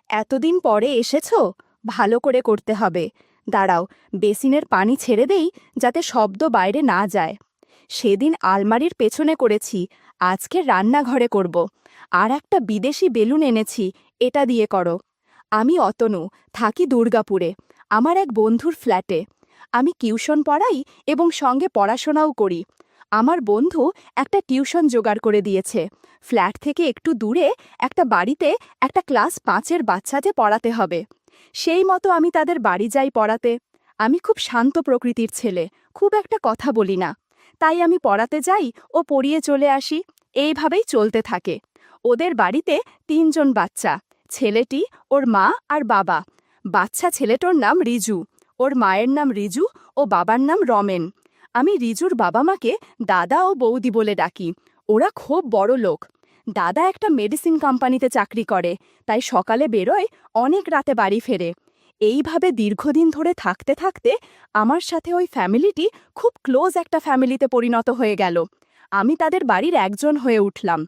এতদিন পরে এসেছো? ভালো করে করতে হবে। দাঁড়াও, বেসিনের পানি ছেড়ে দেই যাতে শব্দ বাইরে না যায়। সেদিন আলমারির পেছনে করেছি, আজকে রান্নাঘরে করব। আর একটা বিদেশি বেলুন এনেছি, এটা দিয়ে করো। আমি অতনু, থাকি দুর্গাপুরে, আমার এক বন্ধুর ফ্ল্যাটে। আমি টিউশন পড়াই এবং সঙ্গে পড়াশোনাও করি। আমার বন্ধু একটা টিউশন জোগাড় করে দিয়েছে। ফ্ল্যাট থেকে একটু দূরে একটা বাড়িতে একটা ক্লাস 5-এর বাচ্চাকে পড়াতে হবে। সেই মতো আমি তাদের বাড়ি যাই পড়াতে। আমি খুব শান্ত প্রকৃতির ছেলে, খুব একটা কথা বলি না। তাই আমি পড়াতে যাই ও পড়িয়ে চলে আসি, এইভাবেই চলতে থাকে। ওদের বাড়িতে 3জন বাচ্চা, ছেলেটি, ওর মা আর বাবা। বাচ্চা ছেলেটার নাম রিজু, ওর মায়ের নাম রিজু ও বাবার নাম রমেন। আমি রিজুর বাবা মাকে দাদা ও বৌদি বলে ডাকি। ওরা খুব বড় লোক। দাদা একটা মেডিসিন কোম্পানিতে চাকরি করে, তাই সকালে বেরোয়, অনেক রাতে বাড়ি ফেরে। এইভাবে দীর্ঘদিন ধরে থাকতে থাকতে আমার সাথে ওই ফ্যামিলিটি খুব ক্লোজ একটা ফ্যামিলিতে পরিণত হয়ে গেল। আমি তাদের বাড়ির একজন হয়ে উঠলাম।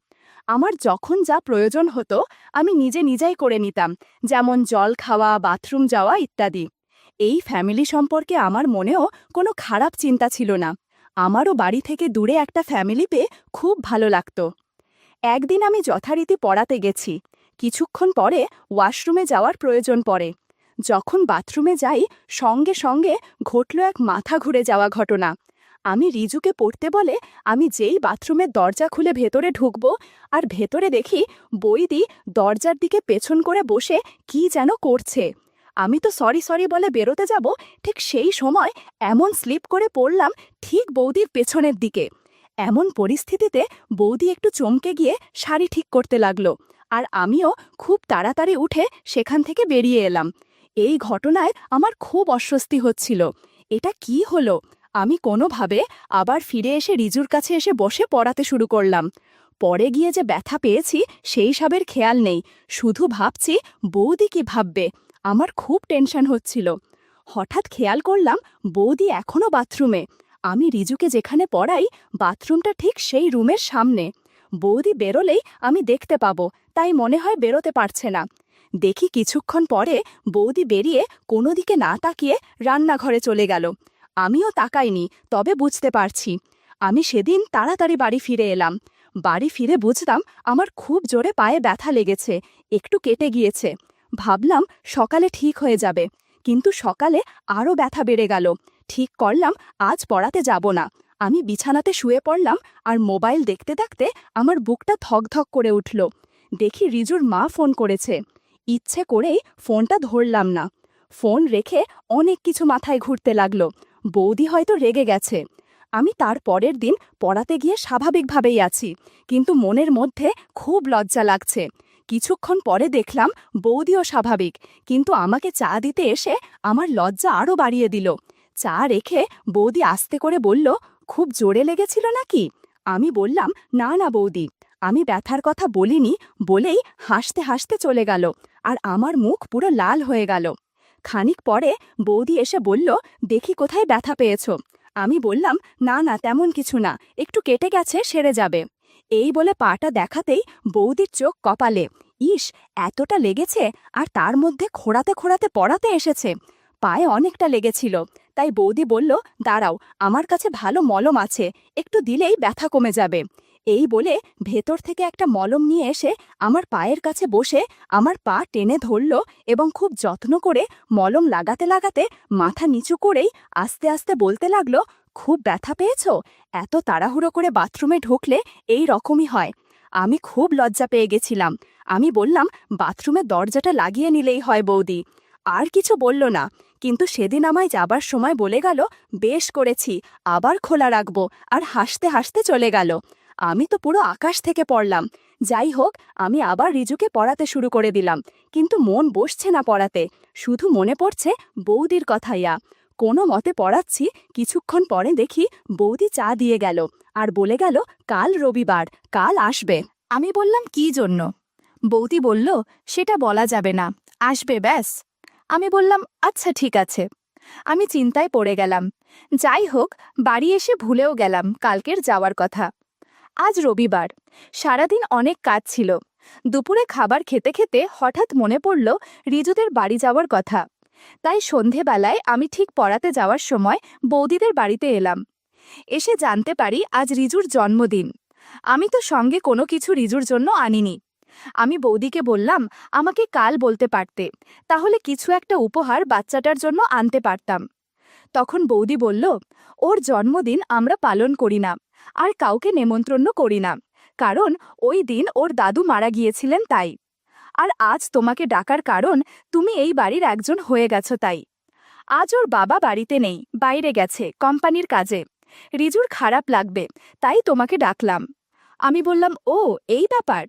আমার যখন যা প্রয়োজন হতো আমি নিজে নিজেই করে নিতাম, যেমন জল খাওয়া, বাথরুম যাওয়া ইত্যাদি। এই ফ্যামিলি সম্পর্কে আমার মনেও কোনো খারাপ চিন্তা ছিল না। আমারও বাড়ি থেকে দূরে একটা ফ্যামিলি পেয়ে খুব ভালো লাগতো। একদিন আমি যথারীতি পড়াতে গেছি। কিছুক্ষণ পরে ওয়াশরুমে যাওয়ার প্রয়োজন পড়ে। যখন বাথরুমে যাই, সঙ্গে সঙ্গে ঘটল এক মাথা ঘুরে যাওয়া ঘটনা। আমি রিজুকে পড়তে বলে আমি যেই বাথরুমের দরজা খুলে ভেতরে ঢুকব, আর ভেতরে দেখি বৈদি দরজার দিকে পেছন করে বসে কি যেন করছে। আমি তো সরি সরি বলে বেরোতে যাব, ঠিক সেই সময় এমন স্লিপ করে পড়লাম ঠিক বৌদির পেছনের দিকে। এমন পরিস্থিতিতে বৌদি একটু চমকে গিয়ে শাড়ি ঠিক করতে লাগলো, আর আমিও খুব তাড়াতাড়ি উঠে সেখান থেকে বেরিয়ে এলাম। এই ঘটনায় আমার খুব অস্বস্তি হচ্ছিল। এটা কি হলো? আমি কোনোভাবে আবার ফিরে এসে রিজুর কাছে এসে বসে পড়াতে শুরু করলাম। পরে গিয়ে যে ব্যথা পেয়েছি সেই সবের খেয়াল নেই, শুধু ভাবছি বৌদি কি ভাববে। আমার খুব টেনশন হচ্ছিল। হঠাৎ খেয়াল করলাম বৌদি এখনও বাথরুমে। আমি রিজুকে যেখানে পড়াই, বাথরুমটা ঠিক সেই রুমের সামনে। বৌদি বেরোলেই আমি দেখতে পাবো, তাই মনে হয় বেরোতে পারছে না। দেখি কিছুক্ষণ পরে বৌদি বেরিয়ে কোনো দিকে না তাকিয়ে রান্নাঘরে চলে গেল। আমিও তাকাইনি, তবে বুঝতে পারছি। আমি সেদিন তাড়াতাড়ি বাড়ি ফিরে এলাম। বাড়ি ফিরে বুঝলাম আমার খুব জোরে পায়ে ব্যথা লেগেছে, একটু কেটে গিয়েছে। ভাবলাম সকালে ঠিক হয়ে যাবে, কিন্তু সকালে আরও ব্যথা বেড়ে গেল। ঠিক করলাম আজ পড়াতে যাব না। আমি বিছানাতে শুয়ে পড়লাম, আর মোবাইল দেখতে দেখতে আমার বুকটা থকথক করে উঠল। দেখি রিজুর মা ফোন করেছে। ইচ্ছে করেই ফোনটা ধরলাম না। ফোন রেখে অনেক কিছু মাথায় ঘুরতে লাগলো। বৌদি হয়তো রেগে গেছে। আমি তার পরের দিন পড়াতে গিয়ে স্বাভাবিকভাবেই আছি, কিন্তু মনের মধ্যে খুব লজ্জা লাগছে। কিছুক্ষণ পরে দেখলাম বৌদিও স্বাভাবিক, কিন্তু আমাকে চা দিতে এসে আমার লজ্জা আরও বাড়িয়ে দিল। চা রেখে বৌদি আস্তে করে বলল, খুব জোরে লেগেছিল নাকি? আমি বললাম, না না বৌদি, আমি ব্যথার কথা বলিনি, বলেই হাসতে হাসতে চলে গেল, আর আমার মুখ পুরো লাল হয়ে গেল। খানিক পরে বৌদি এসে বলল, দেখি কোথায় ব্যথা পেয়েছ? আমি বললাম, না না তেমন কিছু না, একটু কেটে গেছে, সেরে যাবে। এই বলে পাটা দেখাতেই বৌদির চোখ কপালে। ইস, এতটা লেগেছে, আর তার মধ্যে খোঁড়াতে খোঁড়াতে পড়াতে এসেছে। পায়ে অনেকটা লেগেছিল, তাই বৌদি বলল, দাঁড়াও, আমার কাছে ভালো মলম আছে, একটু দিলেই ব্যথা কমে যাবে। এই বলে ভেতর থেকে একটা মলম নিয়ে এসে আমার পায়ের কাছে বসে আমার পা টেনে ধরল, এবং খুব যত্ন করে মলম লাগাতে লাগাতে মাথা নিচু করেই আস্তে আস্তে বলতে লাগলো, খুব ব্যথা পেয়েছ? এত তাড়াহুড়ো করে বাথরুমে ঢুকলে এই রকমই হয়। আমি খুব লজ্জা পেয়ে গেছিলাম। আমি বললাম, বাথরুমের দরজাটা লাগিয়ে নিলেই হয় বৌদি। আর কিছু বলল না, কিন্তু সেদিন আমায় যাবার সময় বলে গেল, বেশ করেছি, আবার খোলা রাখবো, আর হাসতে হাসতে চলে গেল। আমি তো পুরো আকাশ থেকে পড়লাম। যাই হোক, আমি আবার রিজুকে পড়াতে শুরু করে দিলাম, কিন্তু মন বসছে না পড়াতে, শুধু মনে পড়ছে বৌদির কথাইয়া। কোনো মতে পড়াচ্ছি, কিছুক্ষণ পরে দেখি বৌদি চা দিয়ে গেল, আর বলে গেল, কাল রবিবার, কাল আসবে। আমি বললাম, কি জন্য? বৌদি বলল, সেটা বলা যাবে না, আসবে ব্যাস। আমি বললাম, আচ্ছা ঠিক আছে। আমি চিন্তায় পড়ে গেলাম। যাই হোক, বাড়ি এসে ভুলেও গেলাম কালকের যাওয়ার কথা। আজ রবিবার, সারাদিন অনেক কাজ ছিল। দুপুরে খাবার খেতে খেতে হঠাৎ মনে পড়ল রিজুদের বাড়ি যাওয়ার কথা। তাই সন্ধেবেলায় আমি ঠিক পড়াতে যাওয়ার সময় বৌদিদের বাড়িতে এলাম। এসে জানতে পারি আজ রিজুর জন্মদিন। আমি তো সঙ্গে কোনো কিছু রিজুর জন্য আনিনি। আমি বৌদিকে বললাম, আমাকে কাল বলতে পারতে, তাহলে কিছু একটা উপহার বাচ্চাটার জন্য আনতে পারতাম। তখন বৌদি বলল, ওর জন্মদিন আমরা পালন করি না, আর কাউকে নেমন্ত্রণ করি না, কারণ ওই দিন ওর দাদু মারা গিয়েছিলেন তাই। আর আজ তোমাকে ডাকার কারণ তুমি এই বাড়ির একজন হয়ে গেছো তাই। আজ ওর বাবা বাড়িতে নেই, বাইরে গেছে কোম্পানির কাজে। রিজুর খারাপ লাগবে, তাই তোমাকে ডাকলাম। আমি বললাম, ও এই ব্যাপার।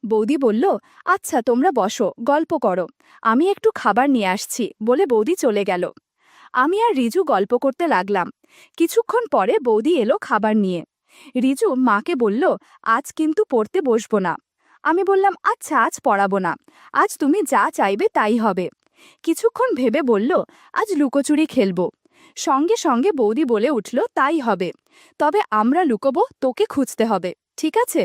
বৌদি বলল, আচ্ছা তোমরা বসো, গল্প করো, আমি একটু খাবার নিয়ে আসছি বলে বৌদি চলে গেল। আমি আর রিজু গল্প করতে লাগলাম। কিছুক্ষণ পরে বৌদি এলো খাবার নিয়ে। রিজু মাকে বলল, আজ কিন্তু পড়তে বসবো না। আমি বললাম, আচ্ছা আজ পড়াবো না, আজ তুমি যা চাইবে তাই হবে। কিছুক্ষণ ভেবে বলল, আজ লুকোচুরি খেলবো। সঙ্গে সঙ্গে বৌদি বলে উঠল, তাই হবে, তবে আমরা লুকোবো, তোকে খুঁজতে হবে, ঠিক আছে?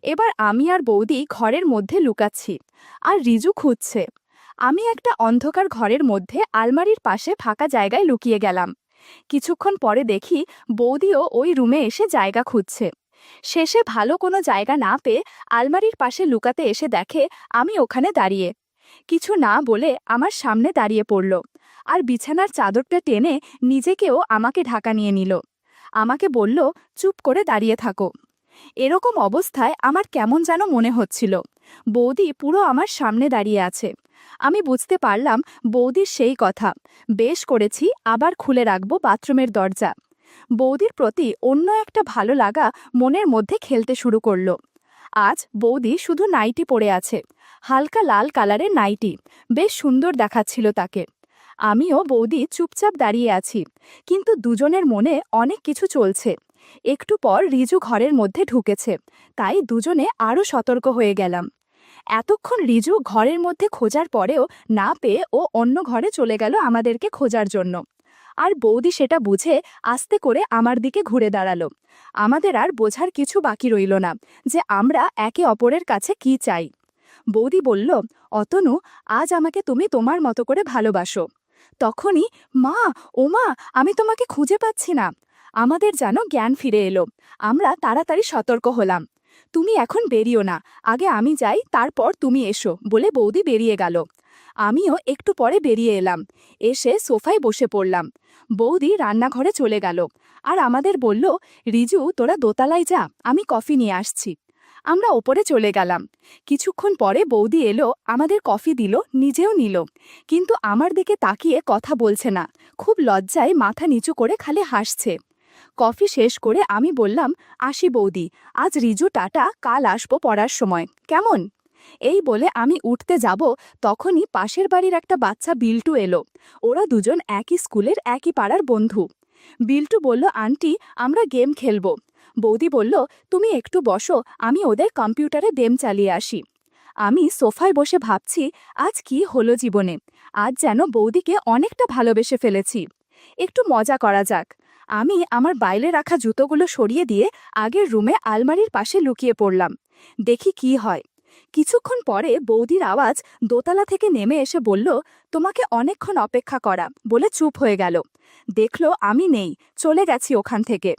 এবার আমি আর বৌদি ঘরের মধ্যে লুকাচ্ছি, আর রিজু খুঁজছে। আমি একটা অন্ধকার ঘরের মধ্যে আলমারির পাশে ফাঁকা জায়গায় লুকিয়ে গেলাম। কিছুক্ষণ পরে দেখি বৌদিও ওই রুমে এসে জায়গা খুঁজছে। শেষে ভালো কোনো জায়গা না পেয়ে আলমারির পাশে লুকাতে এসে দেখে আমি ওখানে দাঁড়িয়ে। কিছু না বলে আমার সামনে দাঁড়িয়ে পড়ল, আর বিছানার চাদরটা টেনে নিজেকেও আমাকে ঢাকা নিয়ে নিল। আমাকে বলল, চুপ করে দাঁড়িয়ে থাকো। এরকম অবস্থায় আমার কেমন যেন মনে হচ্ছিল। বৌদি পুরো আমার সামনে দাঁড়িয়ে আছে। আমি বুঝতে পারলাম বৌদির সেই কথা, বেশ করেছি আবার খুলে রাখবো বাথরুমের দরজা। বৌদির প্রতি অন্য একটা ভালো লাগা মনের মধ্যে খেলতে শুরু করল। আজ বৌদি শুধু নাইটি পরে আছে, হালকা লাল কালারের নাইটি, বেশ সুন্দর দেখাচ্ছিল তাকে। আমিও বৌদি চুপচাপ দাঁড়িয়ে আছি, কিন্তু দুজনের মনে অনেক কিছু চলছে। একটু পর রিজু ঘরের মধ্যে ঢুকেছে, তাই দুজনে আরও সতর্ক হয়ে গেলাম। এতক্ষণ রিজু ঘরের মধ্যে খোঁজার পরেও না পেয়ে ও অন্য ঘরে চলে গেল আমাদেরকে খোঁজার জন্য। আর বৌদি সেটা বুঝে আস্তে করে আমার দিকে ঘুরে দাঁড়ালো। আমাদের আর বোঝার কিছু বাকি রইল না যে আমরা একে অপরের কাছে কি চাই। বৌদি বলল, অতনু, আজ আমাকে তুমি তোমার মতো করে ভালোবাসো। তখনই, মা, ও মা, আমি তোমাকে খুঁজে পাচ্ছি না। আমাদের যেন জ্ঞান ফিরে এলো। আমরা তাড়াতাড়ি সতর্ক হলাম। তুমি এখন বেরিও না, আগে আমি যাই, তারপর তুমি এসো বলে বৌদি বেরিয়ে গেল। আমিও একটু পরে বেরিয়ে এলাম, এসে সোফায় বসে পড়লাম। বৌদি রান্নাঘরে চলে গেল, আর আমাদের বলল, রিজু তোরা দোতলায় যা, আমি কফি নিয়ে আসছি। আমরা ওপরে চলে গেলাম। কিছুক্ষণ পরে বৌদি এলো, আমাদের কফি দিল, নিজেও নিল, কিন্তু আমার দিকে তাকিয়ে কথা বলছে না, খুব লজ্জায় মাথা নিচু করে খালি হাসছে। কফি শেষ করে আমি বললাম, আসি বৌদি, আজ রিজু টাটা, কাল আসবো পড়ার সময়, কেমন? এই বলে আমি উঠতে যাব, তখনই পাশের বাড়ির একটা বাচ্চা বিল্টু এলো। ওরা দুজন একই স্কুলের, একই পাড়ার বন্ধু। বিল্টু বলল, আন্টি, আমরা গেম খেলবো। বৌদি বলল, তুমি একটু বসো, আমি ওদের কম্পিউটারে গেম চালিয়ে আসি। আমি সোফায় বসে ভাবছি, আজ কি হলো জীবনে, আজ যেন বৌদিকে অনেকটা ভালোবেসে ফেলেছি। একটু মজা করা যাক। আমি আমার বাইরে রাখা জুতোগুলো সরিয়ে দিয়ে আগের রুমে আলমারির পাশে লুকিয়ে পড়লাম, দেখি কি হয়। কিছুক্ষণ পরে বৌদির আওয়াজ দোতলা থেকে নেমে এসে বলল, তোমাকে অনেকক্ষণ অপেক্ষা করা, বলে চুপ হয়ে গেল। দেখল আমি নেই, চলে গেছি ওখান থেকে।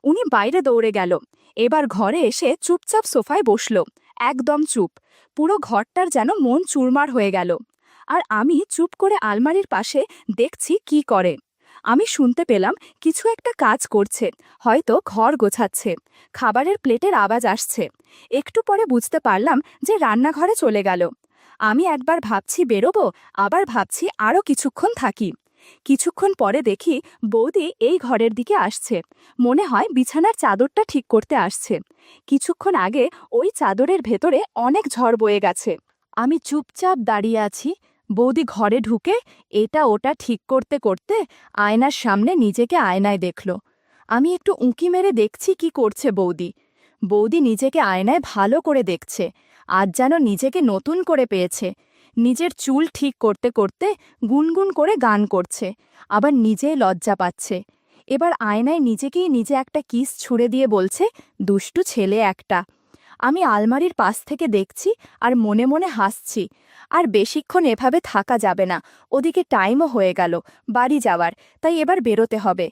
উনি বাইরে দৌড়ে গেল। এবার ঘরে এসে চুপচাপ সোফায় বসল, একদম চুপ। পুরো ঘরটার যেন মন চুরমার হয়ে গেল। আর আমি চুপ করে আলমারির পাশে দেখছি কি করে। আমি শুনতে পেলাম কিছু একটা কাজ করছে, হয়তো ঘর গোছাচ্ছে। খাবারের প্লেটের আওয়াজ আসছে। একটু পরে বুঝতে পারলাম যে রান্নাঘরে চলে গেল। আমি একবার ভাবছি বেরোবো, আবার ভাবছি আরও কিছুক্ষণ থাকি। কিছুক্ষণ পরে দেখি বৌদি এই ঘরের দিকে আসছে, মনে হয় বিছানার চাদরটা ঠিক করতে আসছে। কিছুক্ষণ আগে ওই চাদরের ভেতরে অনেক ঝড় বয়ে গেছে। আমি চুপচাপ দাঁড়িয়ে আছি। বৌদি ঘরে ঢুকে এটা ওটা ঠিক করতে করতে আয়নার সামনে নিজেকে আয়নায় দেখল। আমি একটু উঁকি মেরে দেখছি কি করছে বৌদি। বৌদি নিজেকে আয়নায় ভালো করে দেখছে, আজ যেন নিজেকে নতুন করে পেয়েছে। নিজের চুল ঠিক করতে করতে গুনগুন করে গান করছে, আবার নিজেই লজ্জা পাচ্ছে। এবার আয়নায় নিজেকেই নিজে একটা কিস ছুঁড়ে দিয়ে বলছে, দুষ্টু ছেলে একটা। আমি আলমারির পাশ থেকে দেখছি আর মনে মনে হাসছি। আর বেশিক্ষণ এভাবে থাকা যাবে না, ওদিকে টাইমও হয়ে গেল বাড়ি যাওয়ার, তাই এবার বেরোতে হবে।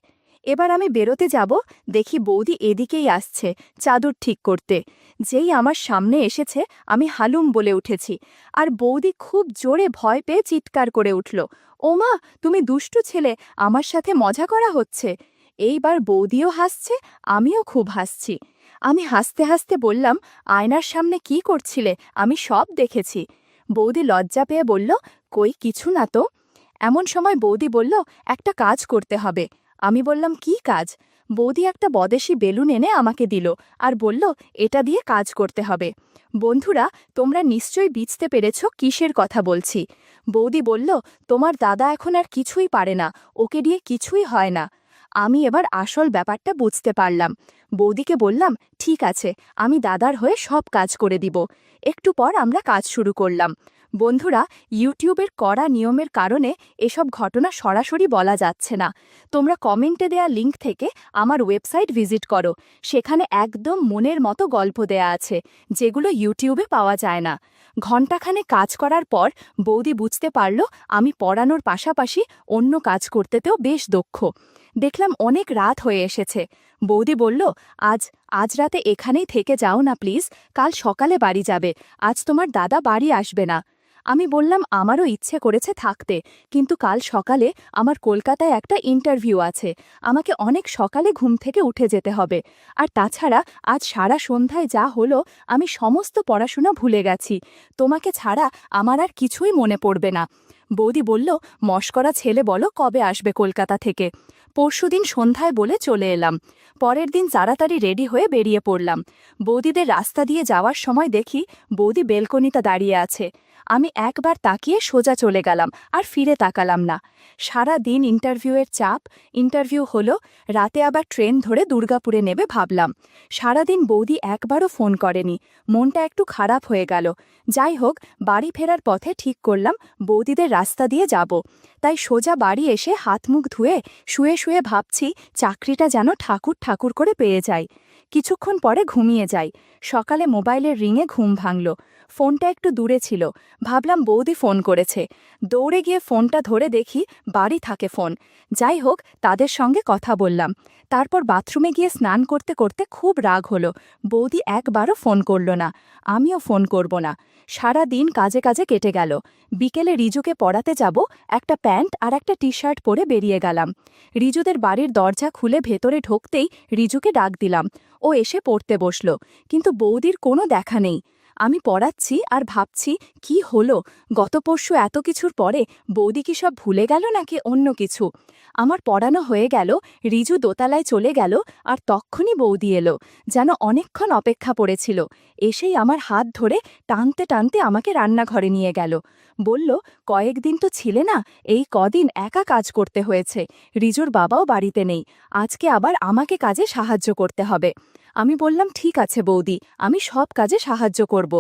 এবার আমি বেরোতে যাব, দেখি বৌদি এদিকেই আসছে চাদর ঠিক করতে। যেই আমার সামনে এসেছে আমি হালুম বলে উঠেছি, আর বৌদি খুব জোরে ভয় পেয়ে চিৎকার করে উঠল, ওমা তুমি দুষ্টু ছেলে, আমার সাথে মজা করা হচ্ছে। এইবার বৌদিও হাসছে, আমিও খুব হাসছি। আমি হাসতে হাসতে বললাম, আয়নার সামনে কি করছিলে, আমি সব দেখেছি। বৌদি লজ্জা পেয়ে বলল, কই কিছু না তো। এমন সময় বৌদি বলল, একটা কাজ করতে হবে। আমি বললাম, কি কাজ? বৌদি একটা বদেশি বেলুন এনে আমাকে দিল আর বলল, এটা দিয়ে কাজ করতে হবে। বন্ধুরা, তোমরা নিশ্চয়ই বুঝতে পেরেছ কিসের কথা বলছি। বৌদি বলল, তোমার দাদা এখন আর কিছুই পারে না, ওকে দিয়ে কিছুই হয় না। আমি এবার আসল ব্যাপারটা বুঝতে পারলাম। বৌদিকে বললাম, ঠিক আছে, আমি দাদার হয়ে সব কাজ করে দিব। একটু পর আমরা কাজ শুরু করলাম। বন্ধুরা, ইউটিউবের কড়া নিয়মের কারণে এসব ঘটনা সরাসরি বলা যাচ্ছে না। তোমরা কমেন্টে দেয়া লিঙ্ক থেকে আমার ওয়েবসাইট ভিজিট করো, সেখানে একদম মনের মতো গল্প দেয়া আছে, যেগুলো ইউটিউবে পাওয়া যায় না। ঘণ্টাখানে কাজ করার পর বৌদি বুঝতে পারল আমি পড়ানোর পাশাপাশি অন্য কাজ করতেতেও বেশ দক্ষ। দেখলাম অনেক রাত হয়ে এসেছে। বৌদি বলল, আজ আজ রাতে এখানেই থেকে যাও না প্লিজ, কাল সকালে বাড়ি যাবে, আজ তোমার দাদা বাড়ি আসবে না। আমি বললাম, আমারও ইচ্ছে করেছে থাকতে, কিন্তু কাল সকালে আমার কলকাতায় একটা ইন্টারভিউ আছে, আমাকে অনেক সকালে ঘুম থেকে উঠে যেতে হবে। আর তাছাড়া আজ সারা সন্ধ্যায় যা হলো আমি সমস্ত পড়াশোনা ভুলে গেছি, তোমাকে ছাড়া আমার আর কিছুই মনে পড়বে না। বৌদি বলল, মশকরা ছেলে বলো, কবে আসবে কলকাতা থেকে? পরশুদিন সন্ধ্যায় বলে চলে এলাম। পরের দিন তাড়াতাড়ি রেডি হয়ে বেরিয়ে পড়লাম। বৌদিদের রাস্তা দিয়ে যাওয়ার সময় দেখি বৌদি বেলকনিতে দাঁড়িয়ে আছে। আমি একবার তাকিয়ে সোজা চলে গেলাম, আর ফিরে তাকালাম না। সারা দিন ইন্টারভিউয়ের চাপ, ইন্টারভিউ হলো, রাতে আবার ট্রেন ধরে দুর্গাপুরে নেবে ভাবলাম। সারাদিন বৌদি একবারও ফোন করেনি, মনটা একটু খারাপ হয়ে গেল। যাই হোক, বাড়ি ফেরার পথে ঠিক করলাম বৌদিদের রাস্তা দিয়ে যাব। তাই সোজা বাড়ি এসে হাত মুখ ধুয়ে শুয়ে শুয়ে ভাবছি চাকরিটা যেন ঠাকুর ঠাকুর করে পেয়ে যাই। কিছুক্ষণ পরে ঘুমিয়ে যাই। সকালে মোবাইলের রিংয়ে ঘুম ভাঙল। ফোনটা একটু দূরে ছিল, ভাবলাম বৌদি ফোন করেছে। দৌড়ে গিয়ে ফোনটা ধরে দেখি বাড়ি থাকে ফোন। যাই হোক, তাদের সঙ্গে কথা বললাম। তারপর বাথরুমে গিয়ে স্নান করতে করতে খুব রাগ হলো, বৌদি একবারও ফোন করল না, আমিও ফোন করব না। সারা দিন কাজে কাজে কেটে গেল। বিকেলে রিজুকে পড়াতে যাব, একটা প্যান্ট আর একটা টি শার্ট পরে বেরিয়ে গেলাম। রিজুদের বাড়ির দরজা খুলে ভেতরে ঢুকতেই রিজুকে ডাক দিলাম। ও এসে পড়তে বসল, কিন্তু বৌদির কোনো দেখা নেই। আমি পড়াচ্ছি আর ভাবছি, কি হলো, গত পরশু এত কিছুর পরে বৌদি কি সব ভুলে গেল নাকি অন্য কিছু। আমার পড়ানো হয়ে গেল, রিজু দোতলায় চলে গেল, আর তক্ষুনি বৌদি এলো, যেন অনেকক্ষণ অপেক্ষা পড়েছিল। এসেই আমার হাত ধরে টানতে টানতে আমাকে রান্নাঘরে নিয়ে গেল। বলল, কয়েকদিন তো ছিলে না, এই কদিন একা কাজ করতে হয়েছে, রিজুর বাবাও বাড়িতে নেই, আজকে আবার আমাকে কাজে সাহায্য করতে হবে। আমি বললাম, ঠিক আছে বৌদি, আমি সব কাজে সাহায্য করব।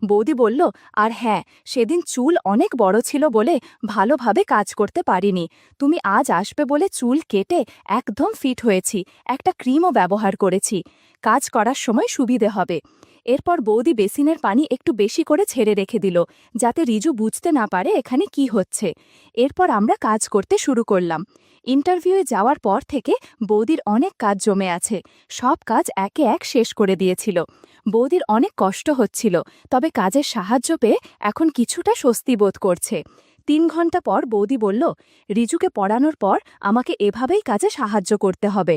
বৌদি বলল, আর হ্যাঁ, সেদিন চুল অনেক বড় ছিল বলে ভালোভাবে কাজ করতে পারিনি, তুমি আজ আসবে বলে চুল কেটে একদম ফিট হয়েছি, একটা ক্রিমও ব্যবহার করেছি, কাজ করার সময় সুবিধে হবে। এরপর বৌদি বেসিনের পানি একটু বেশি করে ছেড়ে রেখে দিল, যাতে রিজু বুঝতে না পারে এখানে কি হচ্ছে। এরপর আমরা কাজ করতে শুরু করলাম। ইন্টারভিউয়ে যাওয়ার পর থেকে বৌদির অনেক কাজ জমে আছে, সব কাজ একে এক শেষ করে দিয়েছিল। বৌদির অনেক কষ্ট হচ্ছিল, তবে কাজের সাহায্য পেয়ে এখন কিছুটা স্বস্তি বোধ করছে। ৩ ঘন্টা পর বৌদি বলল, রিজুকে পড়ানোর পর আমাকে এভাবেই কাজে সাহায্য করতে হবে।